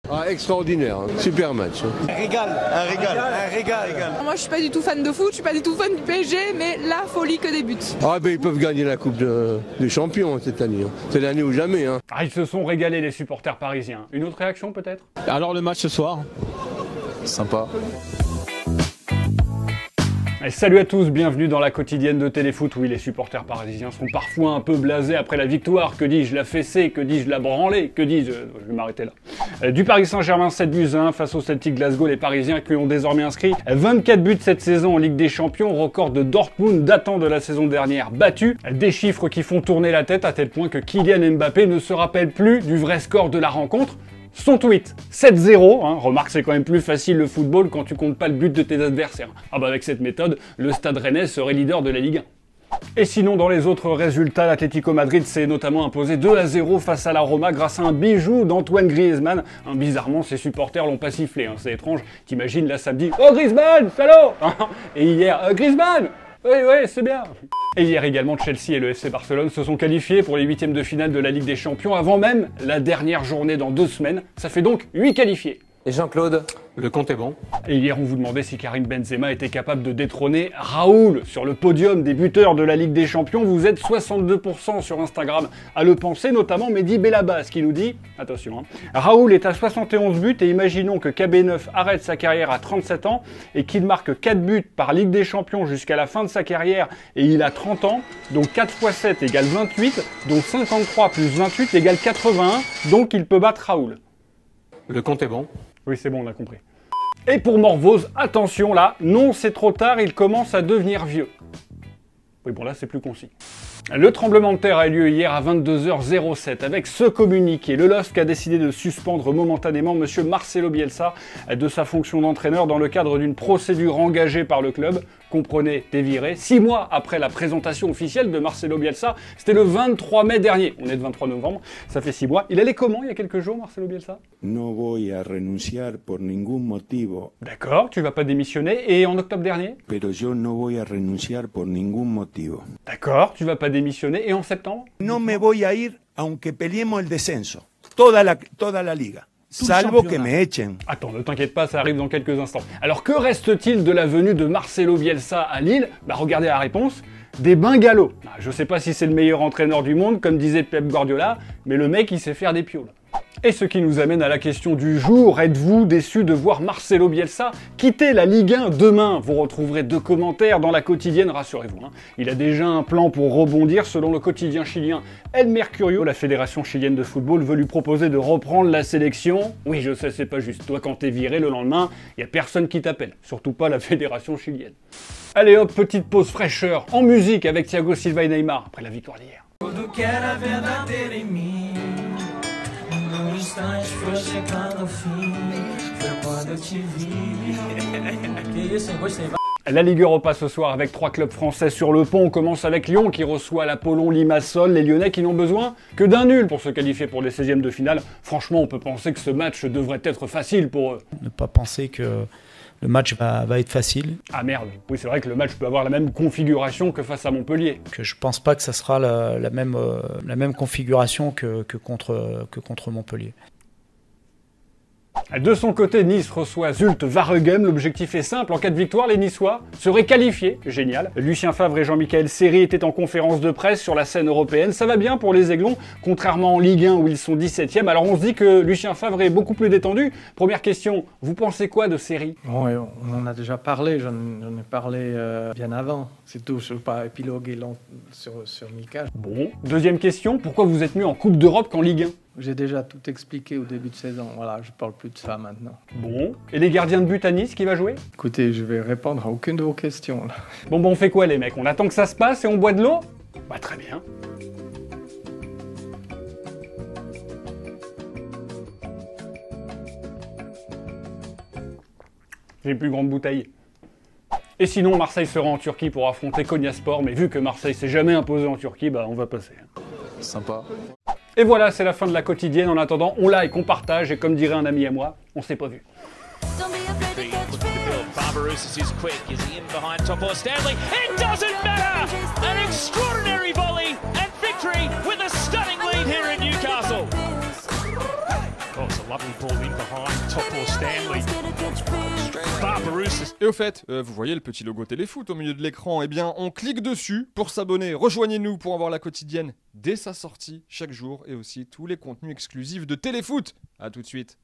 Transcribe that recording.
Ah, extraordinaire, hein. Super match. Un régal. Moi je suis pas du tout fan de foot, je suis pas du tout fan du PSG, mais la folie que des buts. Ah ben ils peuvent gagner la Coupe des Champions cette année. Hein. C'est l'année ou jamais. Hein. Ah, ils se sont régalés les supporters parisiens. Une autre réaction peut-être? Alors le match ce soir? Sympa. Et salut à tous, bienvenue dans la quotidienne de Téléfoot. Oui, les supporters parisiens sont parfois un peu blasés après la victoire. Que dis-je, la fessée, que dis-je, la branlée, que dis-je, je vais m'arrêter là. Du Paris Saint-Germain 7-1 face au Celtic Glasgow, les Parisiens qui ont désormais inscrit 24 buts cette saison en Ligue des Champions, record de Dortmund datant de la saison dernière battu. Des chiffres qui font tourner la tête à tel point que Kylian Mbappé ne se rappelle plus du vrai score de la rencontre. Son tweet, 7-0, hein, remarque c'est quand même plus facile le football quand tu comptes pas le but de tes adversaires. Ah bah avec cette méthode, le Stade Rennais serait leader de la Ligue 1. Et sinon dans les autres résultats, l'Atlético Madrid s'est notamment imposé 2-0 face à la Roma grâce à un bijou d'Antoine Griezmann. Bizarrement ses supporters l'ont pas sifflé, hein, c'est étrange. T'imagines là samedi, oh Griezmann, salaud. Et hier, Griezmann, oui, c'est bien. Et hier également, Chelsea et le FC Barcelone se sont qualifiés pour les huitièmes de finale de la Ligue des Champions avant même la dernière journée dans 2 semaines. Ça fait donc 8 qualifiés. Et Jean-Claude, le compte est bon. Et hier, on vous demandait si Karim Benzema était capable de détrôner Raoul sur le podium des buteurs de la Ligue des Champions. Vous êtes 62% sur Instagram à le penser, notamment Mehdi Bellabas qui nous dit, attention, hein, Raoul est à 71 buts et imaginons que KB9 arrête sa carrière à 37 ans et qu'il marque 4 buts par Ligue des Champions jusqu'à la fin de sa carrière et il a 30 ans, donc 4 x 7 égale 28, donc 53 plus 28 égale 81, donc il peut battre Raoul. Le compte est bon. Oui, c'est bon, on a compris. Et pour Morvoz, attention là, non, c'est trop tard, il commence à devenir vieux. Oui, bon là, c'est plus concis. Le tremblement de terre a eu lieu hier à 22h07 avec ce communiqué. Le LOSC a décidé de suspendre momentanément M. Marcelo Bielsa de sa fonction d'entraîneur dans le cadre d'une procédure engagée par le club. Comprenez, t'es viré. 6 mois après la présentation officielle de Marcelo Bielsa, c'était le 23 mai dernier. On est le 23 novembre, ça fait 6 mois. Il allait comment il y a quelques jours, Marcelo Bielsa? No voy a renunciar por ningún motivo. D'accord, tu vas pas démissionner. Et en octobre dernier? Pero yo no voy a renunciar por ningún motivo. D'accord, tu vas pas démissionner. Et en septembre? No me voy a ir aunque peleemos el descenso. Toda la liga. Salvo que me echen. Attends, ne t'inquiète pas, ça arrive dans quelques instants. Alors que reste-t-il de la venue de Marcelo Bielsa à Lille? Bah regardez la réponse. Des bungalows. Je sais pas si c'est le meilleur entraîneur du monde, comme disait Pep Guardiola, mais le mec il sait faire des pioles. Et ce qui nous amène à la question du jour, êtes-vous déçu de voir Marcelo Bielsa quitter la Ligue 1 demain? Vous retrouverez 2 commentaires dans la quotidienne, rassurez-vous. Hein. Il a déjà un plan pour rebondir selon le quotidien chilien El Mercurio. La fédération chilienne de football veut lui proposer de reprendre la sélection. Oui, je sais, c'est pas juste. Toi, quand t'es viré le lendemain, y a personne qui t'appelle. Surtout pas la fédération chilienne. Allez hop, petite pause fraîcheur en musique avec Thiago Silva et Neymar après la victoire d'hier. La Ligue Europa ce soir avec 3 clubs français sur le pont. On commence avec Lyon qui reçoit l'Apollon Limassol. Les Lyonnais qui n'ont besoin que d'un nul pour se qualifier pour les 16e de finale. Franchement, on peut penser que ce match devrait être facile pour eux. Ne pas penser que le match va être facile. Ah merde, oui c'est vrai que le match peut avoir la même configuration que face à Montpellier. Que je pense pas que ça sera la même configuration que contre Montpellier. De son côté, Nice reçoit Zulte Waregem. L'objectif est simple, en cas de victoire, les Niçois seraient qualifiés. Génial. Lucien Favre et Jean-Michel Seri étaient en conférence de presse sur la scène européenne. Ça va bien pour les Aiglons, contrairement en Ligue 1 où ils sont 17e. Alors on se dit que Lucien Favre est beaucoup plus détendu. Première question, vous pensez quoi de Seri? Bon, on en a déjà parlé, j'en ai parlé bien avant. C'est tout, je ne veux pas épiloguer sur Mika. Bon. Deuxième question, pourquoi vous êtes mieux en Coupe d'Europe qu'en Ligue 1? J'ai déjà tout expliqué au début de saison, voilà, je parle plus de ça maintenant. Bon, et les gardiens de but à Nice, qui va jouer? Écoutez, je vais répondre à aucune de vos questions, là. Bon, on fait quoi les mecs? On attend que ça se passe et on boit de l'eau? Bah très bien. J'ai une plus grande bouteille. Et sinon, Marseille sera en Turquie pour affronter Konyaspor, mais vu que Marseille s'est jamais imposé en Turquie, bah on va passer. Sympa. Et voilà, c'est la fin de la quotidienne. En attendant, on like, on partage, et comme dirait un ami à moi, on s'est pas vu. Et au fait, vous voyez le petit logo Téléfoot au milieu de l'écran, eh bien on clique dessus pour s'abonner. Rejoignez-nous pour avoir la quotidienne dès sa sortie chaque jour et aussi tous les contenus exclusifs de Téléfoot. A tout de suite.